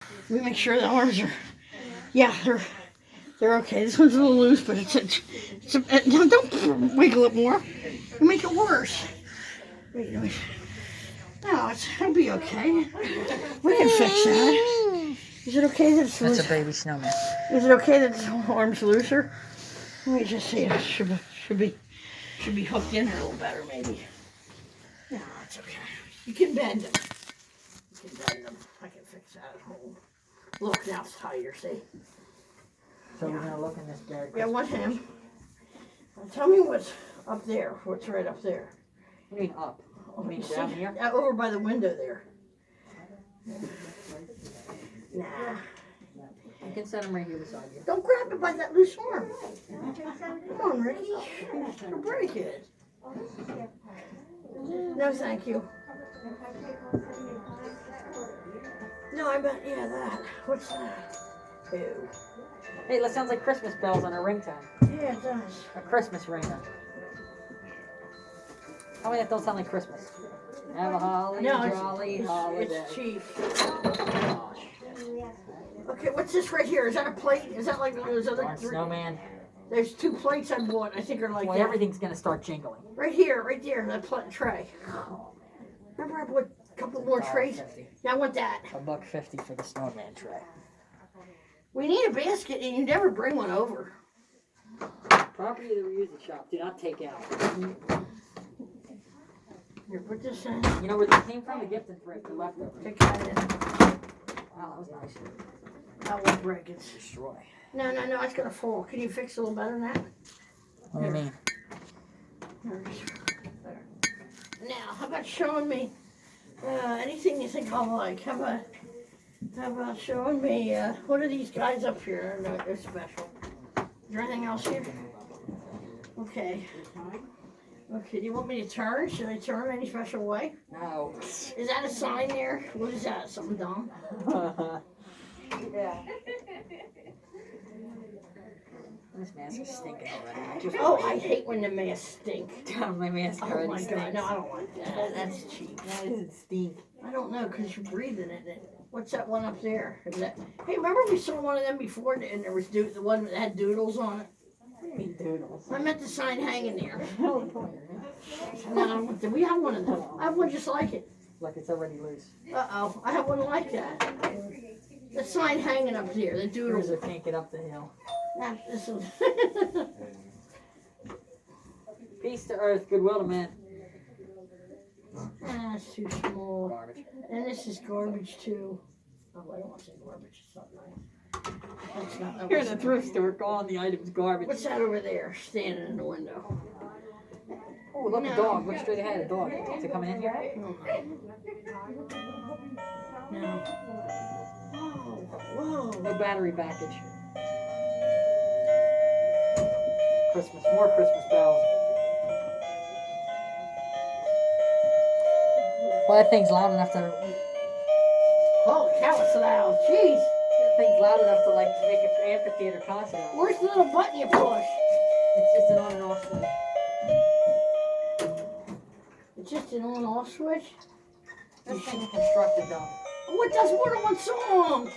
Let me make sure the arms are. Yeah, they're okay. This one's a little loose, but don't wiggle it more. You make it worse. Wait. No, it'll be okay. We can fix that. Is it okay that it's loose? That's a baby snowman. Is it okay that the arm's looser? Let me just see. It should be hooked in there a little better, maybe. No, it's okay. You can bend them. I can fix that at home. Look, now it's tighter, see? So we're going to look in this bag. Yeah, what him? Tell me what's up there. What's right up there? What do you mean up? You mean down here? Yeah, over by the window there. Nah. You can set them right here beside you. Don't grab it by that loose arm. Come on, Ricky. You'll break it. No, thank you. No, I bet, yeah, that. What's that? Ew. Hey, that sounds like Christmas bells on a ringtone. Yeah, it does. A Christmas ringtone. Tell me that don't sound like Christmas. Have a holly jolly holiday. It's cheap. Oh, shit. Okay, what's this right here? Is that a plate? Is that like those other three? Snowman. There's 2 plates I bought. I think are like that. Everything's going to start jingling. Right here, that tray. Remember I bought a couple more trays? Yeah, I want that. $1.50 for the snowman tray. We need a basket, and you never bring one over. Property of the Re-Uzit shop. Do not take out. Here, put this in. You know where this came from? The gifted for it. The leftover. Take that in. Wow, that was nice. That won't break it. Destroy. No, it's gonna fall. Can you fix it a little better than that? What do you mean? There. Now, how about showing me anything you think I'll like? How about showing me what are these guys up here? They're special. Is there anything else here? Okay. Okay, do you want me to turn? Should I turn any special way? No. Is that a sign there? What is that? Something dumb? Yeah. This mask is stinking already. Oh, I hate when the masks stink. My mask already Oh my stinks. God, no, I don't like that. That's cheap. Why does it stink? I don't know, because you're breathing in it. What's that one up there? Hey, remember we saw one of them before, and there was the one that had doodles on it? What do you mean doodles? I meant the sign hanging there. No, No, we have one of them. I have one just like it. Look, it's already loose. Uh-oh, I have one like that. The sign hanging up there, the doodles. Cruiser can't get up the hill. Nah, this one. Peace to earth, goodwill to man. It's too small. Garbage. And this is garbage too. Oh, I don't want to say garbage. It's not nice. That's not. Here in the thrift store, calling the items garbage. What's that over there, standing in the window? Oh, look, a dog. Look straight ahead, a dog. Is it coming in here? No. Whoa. No battery package. Christmas, more Christmas bells. Well, that thing's loud enough to... Holy cow, it's loud. Jeez. That thing's loud enough to, like, make an amphitheater concert. Where's the little button you push? It's just an on and off switch. It's just an on-off switch? This thing's constructed, though. Oh, it does more than one song.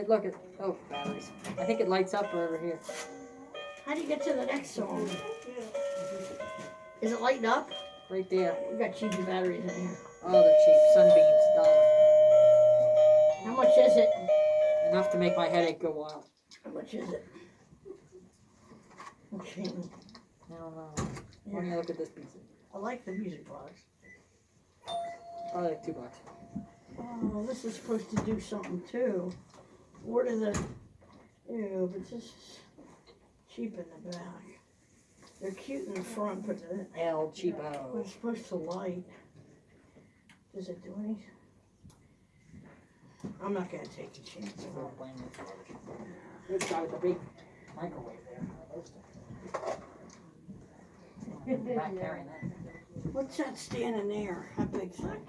Look at... Oh, batteries. I think it lights up over here. How do you get to the next song? Is it lighting up? Right there. We got cheapy batteries in here. Oh, they're cheap. Sunbeams, $1. How much is it? Enough to make my headache go wild. How much is it? Okay. I don't know. Why don't you look at this piece? I like the music box. Probably like $2. Oh, this is supposed to do something too. What are the... Ew, but this is cheap in the back. They're cute in the front, but El cheapo. it's supposed to light. Does it do anything? I'm not going to take a chance. I'm not playing this garbage. This guy with the big microwave there. Back carrying that. What's that standing there? How big thing?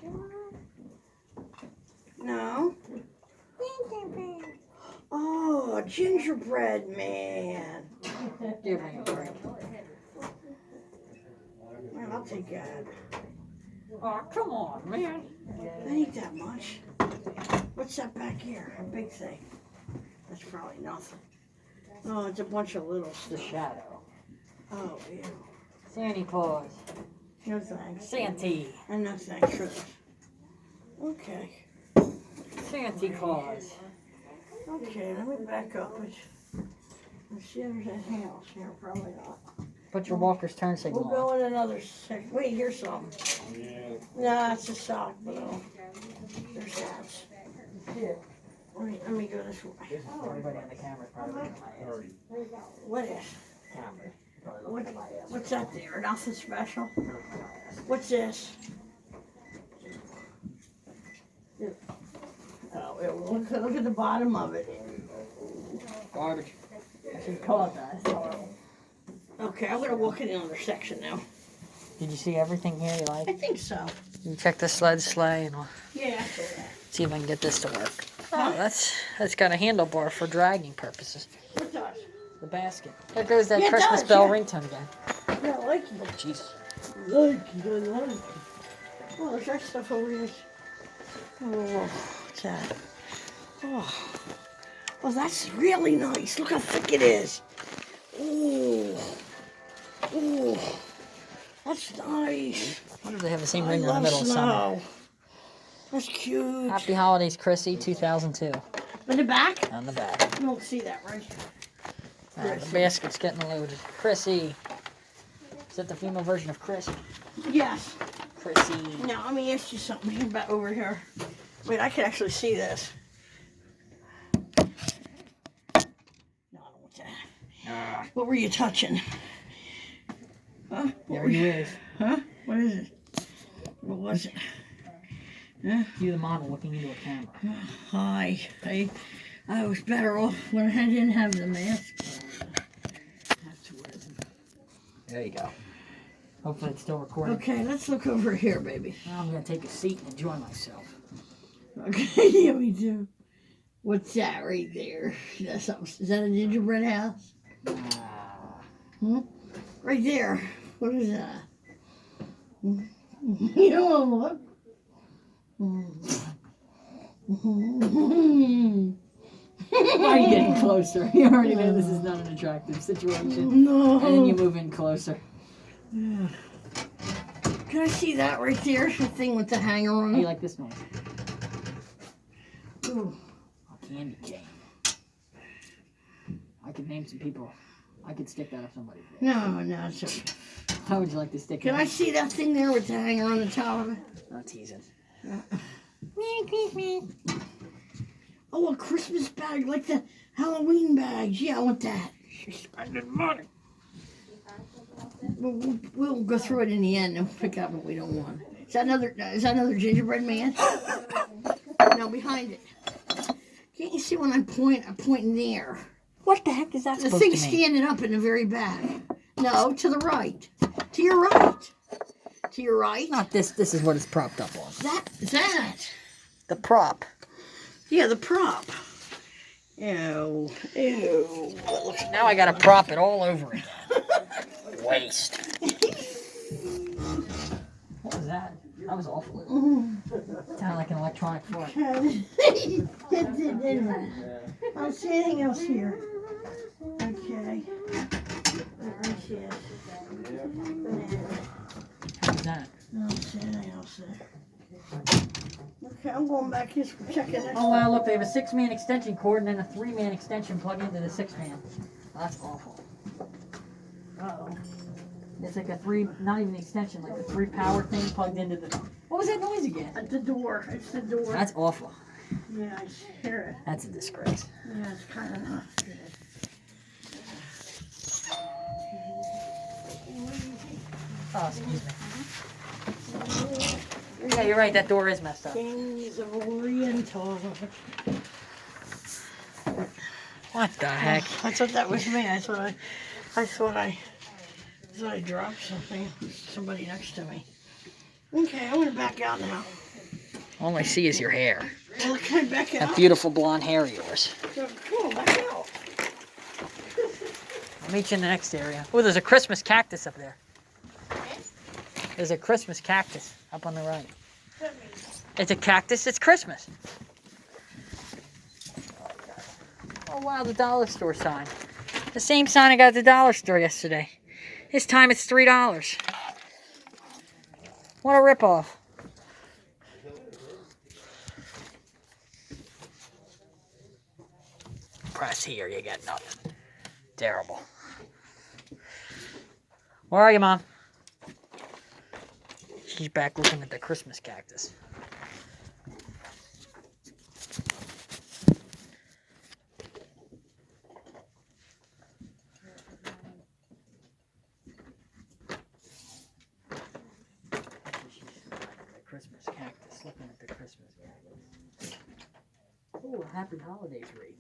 No. Oh, gingerbread man. Give me a break. Well, I'll take that. Oh, come on, man. That ain't that much. What's that back here? A big thing. That's probably nothing. Oh, it's a bunch of little The stuff. shadow. Oh, ew. Santa Claus. No thanks. Santa. And no thanks for this. Okay. Santa Claus. Okay, let me back up. Let's see if there's anything else here. Probably not. Put your walker's turn signal We'll go in another second. Wait, here's some. Nah, it's a sock bottle. There's that. Here. Let me go this way. Everybody on the camera probably looking at my ass. What is? Camera. What's that there? Nothing special? What's this? Oh, look at the bottom of it. Garbage. I should call it that. It's horrible. Okay, I'm gonna walk in another section now. Did you see everything here you I like? think so. You check the sled sleigh and we'll Yeah, I saw that. see if I can get this to work. Oh, that's got a handlebar for dragging purposes. What does? The basket. There goes that Yeah, it Christmas does, bell yeah. ringtone again. Yeah, I like it. Oh, Jesus. I like it. Oh, there's that stuff over here. Oh, what's that? Oh. Oh, that's really nice. Look how thick it is. Ooh. Ooh. That's nice. What if they have the same I ring in the love middle of summer? snow. That's cute. Happy Holidays, Chrissy, 2002. In the back? On the back. You don't see that, right? The basket's getting loaded. Chrissy. Is that the female version of Chris? Yes. Chrissy. Now, let me ask you something about over here. Wait, I can actually see this. No, I don't want that. What were you touching? Huh? There he is. Huh? What is it? What was it? Huh? You, the model, looking into a camera. Hi. I was better off when I didn't have the mask. That's weird. There you go. Hopefully it's still recording. Okay, let's look over here, baby. Now I'm going to take a seat and enjoy myself. Okay, yeah, we do. What's that right there? That's something. Is that a gingerbread house? Hmm? Right there. What is that? You don't want to look? Why are you getting closer? You already know this is not an attractive situation. No. And then you move in closer. Yeah. Can I see that right there? The thing with the hanger on How it? you like this noise? Ooh. A candy cane. I could name some people. I could stick that up somebody's No, it's okay. How would you like to stick Can it? I see that thing there with the hanger on the top of it? No teasing. Oh, a Christmas bag, like the Halloween bags. Yeah, I want that. She's spending money. We'll go through it in the end and pick up what we don't want. Is that another gingerbread man? No, behind it. Can't you see when I'm pointing there? What the heck is that The supposed to thing's mean? standing up in the very back. No, to the right. To your right. To your right. Not this. This is what it's propped up on. That. The prop. Yeah, the prop. Ew. Now I gotta prop it all over again. Waste. What was that? That was awful. Sounded like an electronic fart. I don't see anything else here. Okay. Let me see it. How was that? I don't see anything else there. Okay, I'm going back here checking this. Oh wow, look, they have a 6-man extension cord and then a 3-man extension plug into the 6-man. That's awful. Uh-oh. It's like a 3, not even an extension, like a 3 power thing plugged into the... What was that noise again? At the door. It's the door. That's awful. Yeah, I hear That's a disgrace. it. Yeah, it's kind of not good. Oh, excuse me. Yeah, you're right, that door is messed up. Kings of Oriental. What the heck? I thought that was me. I thought I dropped something. Somebody next to me. Okay, I'm gonna back out now. All I see is your hair. Well, can I back out? That beautiful blonde hair of yours. Come on, back out. I'll meet you in the next area. Oh, there's a Christmas cactus up there. There's a Christmas cactus up on the right. It's a cactus, it's Christmas. Oh, wow, the dollar store sign. The same sign I got at the dollar store yesterday. This time it's $3. What a ripoff. Press here, you get nothing. Terrible. Where are you, Mom? She's back looking at the Christmas cactus. Christmas cactus, looking at the Christmas cactus. Oh, a happy holidays wreath.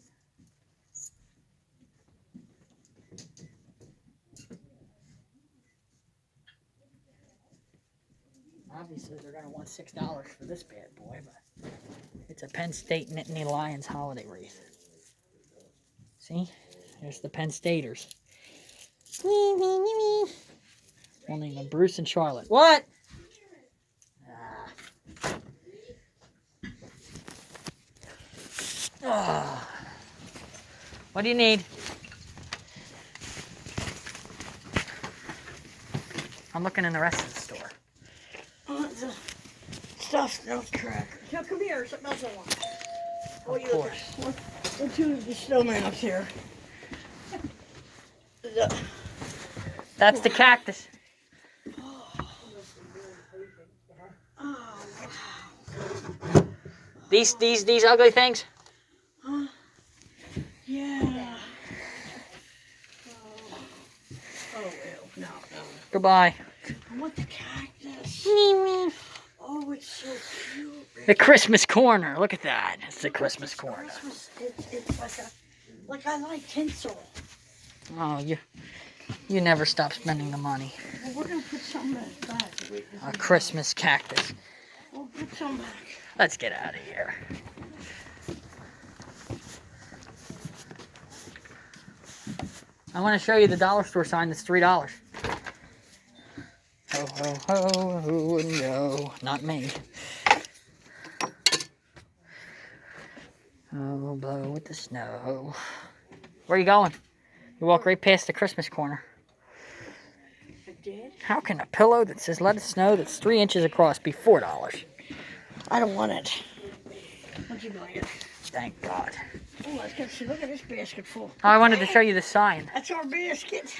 Obviously, they're going to want $6 for this bad boy, but it's a Penn State Nittany Lions holiday wreath. See? There's the Penn Staters. Only the Bruce and Charlotte. What? Oh. What do you need? I'm looking in the rest of the store. The stuff's no cracker. Now come here, something else I want. Of course. One, two of the snowman up here. That's the cactus. Oh, These ugly things? huh? Yeah. Oh, ew. No. Goodbye. I want the cactus. Oh, it's so cute. The Christmas corner. Look at that. It's the Christmas corner. Christmas, it's like I like tinsel. Oh, you never stop spending the money. Well, we're gonna put some back. A Christmas cactus. We'll put some back. Let's get out of here. I want to show you the dollar store sign that's $3. Ho, ho, ho, who would know? Not me. Oh, blow with the snow. Where are you going? You walk right past the Christmas corner. I did? How can a pillow that says let it snow that's 3 inches across be $4? I don't want it. What'd you buy it? Thank God. Oh, let's get see. Look at this basket full. Oh, I wanted to show you the sign. That's our basket.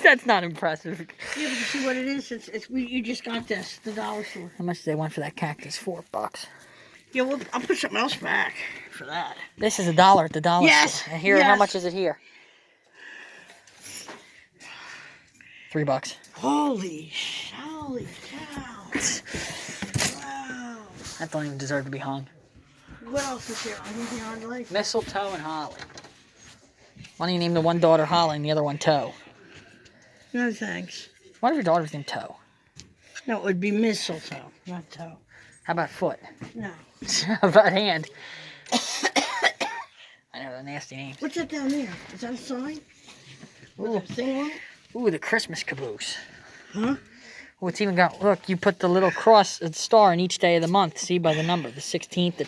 That's not impressive. Yeah, but you see what it is? You just got this, the dollar store. How much did they want for that cactus? $4. Yeah, well, I'll put something else back for that. This is $1 at the dollar Yes, store. And here, how much is it here? $3. Holy cow! Wow. That don't even deserve to be hung. What else is here? Anything I'd like? Mistletoe and holly. Why don't you name the one daughter Holly and the other one Toe? No thanks. What if your daughter's named Toe? No, it would be mistletoe, not toe. How about foot? No. How about hand? I know, a nasty name. What's that down there? Is that a sign? Ooh. With a thing on it? Ooh, the Christmas caboose. Huh? Oh, it's even got, look, you put the little cross, star in each day of the month. See by the number, the 16th, the